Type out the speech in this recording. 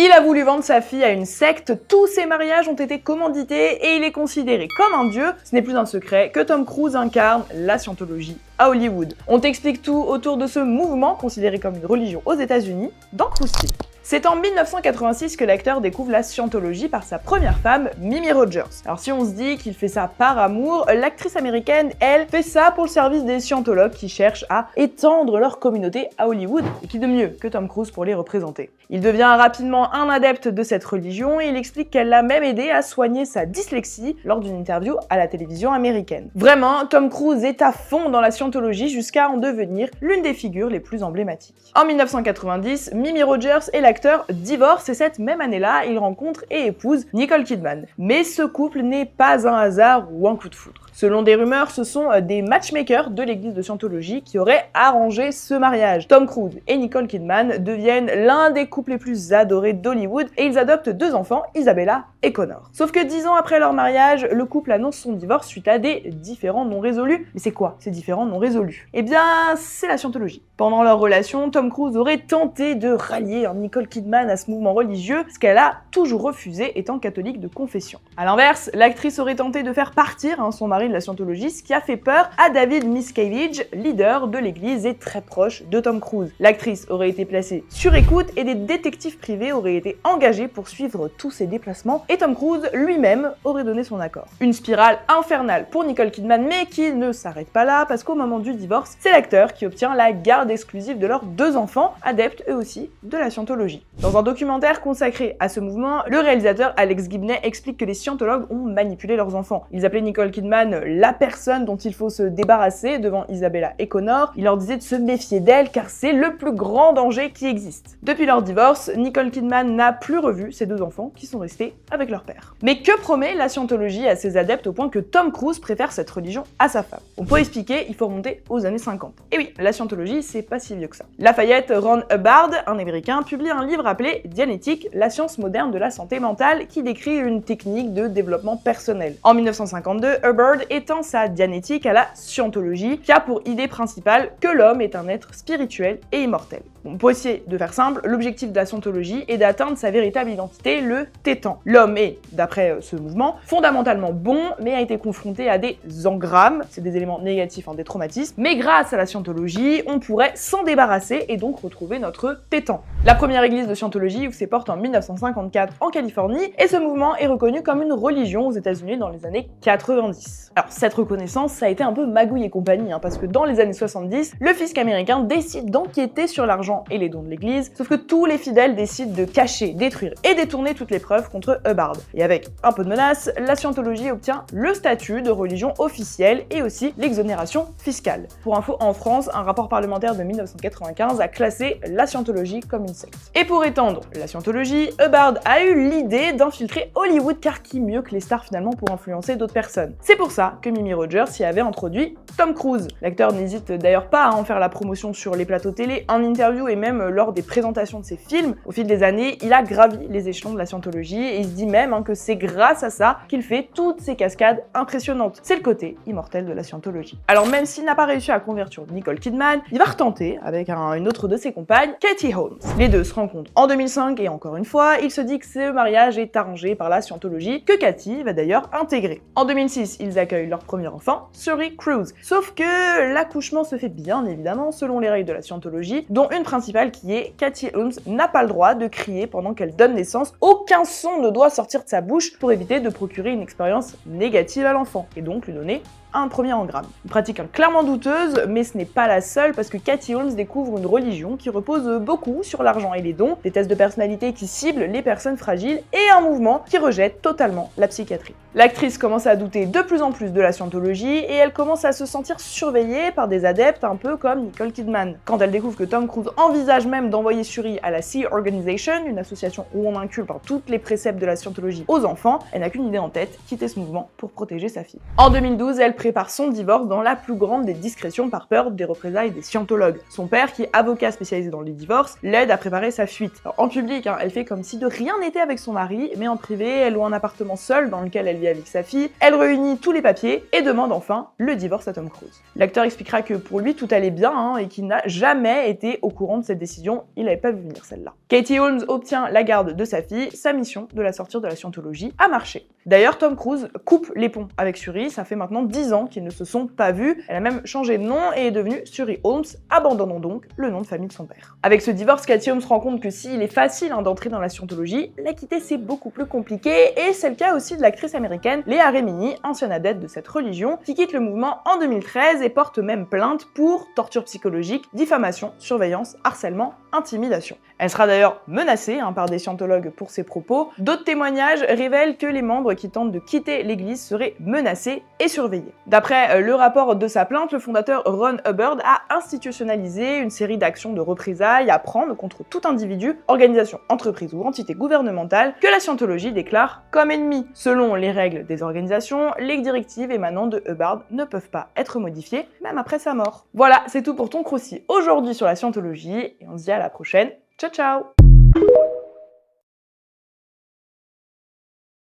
Il a voulu vendre sa fille à une secte, tous ses mariages ont été commandités et il est considéré comme un dieu. Ce n'est plus un secret que Tom Cruise incarne la scientologie à Hollywood. On t'explique tout autour de ce mouvement considéré comme une religion aux États-Unis dans Krusty. C'est en 1986 que l'acteur découvre la scientologie par sa première femme, Mimi Rogers. Alors si on se dit qu'il fait ça par amour, l'actrice américaine, elle, fait ça pour le service des scientologues qui cherchent à étendre leur communauté à Hollywood. Et qui de mieux que Tom Cruise pour les représenter. Il devient rapidement un adepte de cette religion et il explique qu'elle l'a même aidé à soigner sa dyslexie lors d'une interview à la télévision américaine. Vraiment, Tom Cruise est à fond dans la scientologie jusqu'à en devenir l'une des figures les plus emblématiques. En 1990, Mimi Rogers et l'acteur divorcent et cette même année-là, il rencontre et épouse Nicole Kidman. Mais ce couple n'est pas un hasard ou un coup de foudre. Selon des rumeurs, ce sont des matchmakers de l'église de Scientologie qui auraient arrangé ce mariage. Tom Cruise et Nicole Kidman deviennent l'un des couples les plus adorés d'Hollywood et ils adoptent 2 enfants, Isabella et Connor. Sauf que 10 ans après leur mariage, le couple annonce son divorce suite à des différends non résolus. Mais c'est quoi ces différends non résolus? Eh bien, c'est la Scientologie. Pendant leur relation, Tom Cruise aurait tenté de rallier Nicole Kidman à ce mouvement religieux, ce qu'elle a toujours refusé étant catholique de confession. A l'inverse, l'actrice aurait tenté de faire partir son mari de la Scientologie, ce qui a fait peur à David Miscavige, leader de l'église et très proche de Tom Cruise. L'actrice aurait été placée sur écoute et des détectives privés auraient été engagés pour suivre tous ses déplacements et Tom Cruise lui-même aurait donné son accord. Une spirale infernale pour Nicole Kidman mais qui ne s'arrête pas là parce qu'au moment du divorce, c'est l'acteur qui obtient la garde exclusive de leurs 2 enfants, adeptes eux aussi de la Scientologie. Dans un documentaire consacré à ce mouvement, le réalisateur Alex Gibney explique que les scientologues ont manipulé leurs enfants. Ils appelaient Nicole Kidman la personne dont il faut se débarrasser devant Isabella et Connor. Il leur disait de se méfier d'elle car c'est le plus grand danger qui existe. Depuis leur divorce, Nicole Kidman n'a plus revu ses 2 enfants qui sont restés avec leur père. Mais que promet la Scientologie à ses adeptes au point que Tom Cruise préfère cette religion à sa femme? On peut expliquer, il faut remonter aux années 50. Et oui, la Scientologie, c'est pas si vieux que ça. Lafayette Ron Hubbard, un américain, publie un livre appelé Dianétique, la science moderne de la santé mentale qui décrit une technique de développement personnel. En 1952, Hubbard étend sa dianétique à la scientologie qui a pour idée principale que l'homme est un être spirituel et immortel. Bon, pour essayer de faire simple, l'objectif de la scientologie est d'atteindre sa véritable identité, le tétan. L'homme est, d'après ce mouvement, fondamentalement bon, mais a été confronté à des engrammes, c'est des éléments négatifs, des traumatismes, mais grâce à la scientologie, on pourrait s'en débarrasser et donc retrouver notre tétan. La première église de scientologie ouvre ses portes en 1954 en Californie, et ce mouvement est reconnu comme une religion aux États-Unis dans les années 90. Alors cette reconnaissance, ça a été un peu magouille et compagnie, parce que dans les années 70, le fisc américain décide d'enquêter sur l'argent et les dons de l'église, sauf que tous les fidèles décident de cacher, détruire et détourner toutes les preuves contre Hubbard. Et avec un peu de menace, la scientologie obtient le statut de religion officielle et aussi l'exonération fiscale. Pour info, en France, un rapport parlementaire de 1995 a classé la scientologie comme une secte. Et pour étendre la scientologie, Hubbard a eu l'idée d'infiltrer Hollywood car qui mieux que les stars finalement pour influencer d'autres personnes. C'est pour ça que Mimi Rogers y avait introduit Tom Cruise. L'acteur n'hésite d'ailleurs pas à en faire la promotion sur les plateaux télé, en interview et même lors des présentations de ses films. Au fil des années, il a gravi les échelons de la scientologie et il se dit même que c'est grâce à ça qu'il fait toutes ces cascades impressionnantes. C'est le côté immortel de la scientologie. Alors même s'il n'a pas réussi à convertir Nicole Kidman, il va retenter avec une autre de ses compagnes, Katie Holmes. Les deux se rencontrent en 2005 et encore une fois, il se dit que ce mariage est arrangé par la scientologie, que Katie va d'ailleurs intégrer. En 2006, ils accueillent leur premier enfant, Suri Cruise. Sauf que l'accouchement se fait bien évidemment selon les règles de la scientologie, dont une principale qui est Katie Holmes n'a pas le droit de crier pendant qu'elle donne naissance. Aucun son ne doit sortir de sa bouche pour éviter de procurer une expérience négative à l'enfant et donc lui donner un premier engramme. Une pratique clairement douteuse, mais ce n'est pas la seule parce que Katie Holmes découvre une religion qui repose beaucoup sur l'argent et les dons, des tests de personnalité qui ciblent les personnes fragiles et un mouvement qui rejette totalement la psychiatrie. L'actrice commence à douter de plus en plus de la scientologie et elle commence à se sentir surveillée par des adeptes un peu comme Nicole Kidman. Quand elle découvre que Tom Cruise envisage même d'envoyer Suri à la Sea Organization, une association où on inculque tous les préceptes de la scientologie aux enfants, elle n'a qu'une idée en tête, quitter ce mouvement pour protéger sa fille. En 2012, elle prépare son divorce dans la plus grande des discrétions par peur des représailles des scientologues. Son père, qui est avocat spécialisé dans les divorces, l'aide à préparer sa fuite. Alors, en public, elle fait comme si de rien n'était avec son mari, mais en privé, elle loue un appartement seul dans lequel elle vit avec sa fille, elle réunit tous les papiers et demande enfin le divorce à Tom Cruise. L'acteur expliquera que pour lui tout allait bien et qu'il n'a jamais été au courant courant de cette décision, il n'avait pas vu venir celle-là. Katie Holmes obtient la garde de sa fille, sa mission de la sortir de la scientologie a marché. D'ailleurs, Tom Cruise coupe les ponts avec Suri, ça fait maintenant 10 ans qu'ils ne se sont pas vus, elle a même changé de nom et est devenue Suri Holmes, abandonnant donc le nom de famille de son père. Avec ce divorce, Katie Holmes se rend compte que s'il est facile d'entrer dans la scientologie, la quitter c'est beaucoup plus compliqué, et c'est le cas aussi de l'actrice américaine Léa Remini, ancienne adepte de cette religion, qui quitte le mouvement en 2013 et porte même plainte pour torture psychologique, diffamation, surveillance, harcèlement, intimidation. Elle sera d'ailleurs menacée par des scientologues pour ses propos. D'autres témoignages révèlent que les membres qui tentent de quitter l'église seraient menacés et surveillés. D'après le rapport de sa plainte, le fondateur Ron Hubbard a institutionnalisé une série d'actions de représailles à prendre contre tout individu, organisation, entreprise ou entité gouvernementale que la scientologie déclare comme ennemie. Selon les règles des organisations, les directives émanant de Hubbard ne peuvent pas être modifiées, même après sa mort. Voilà, c'est tout pour ton croussi aujourd'hui sur la scientologie, et on se dit à la prochaine. Ciao ciao!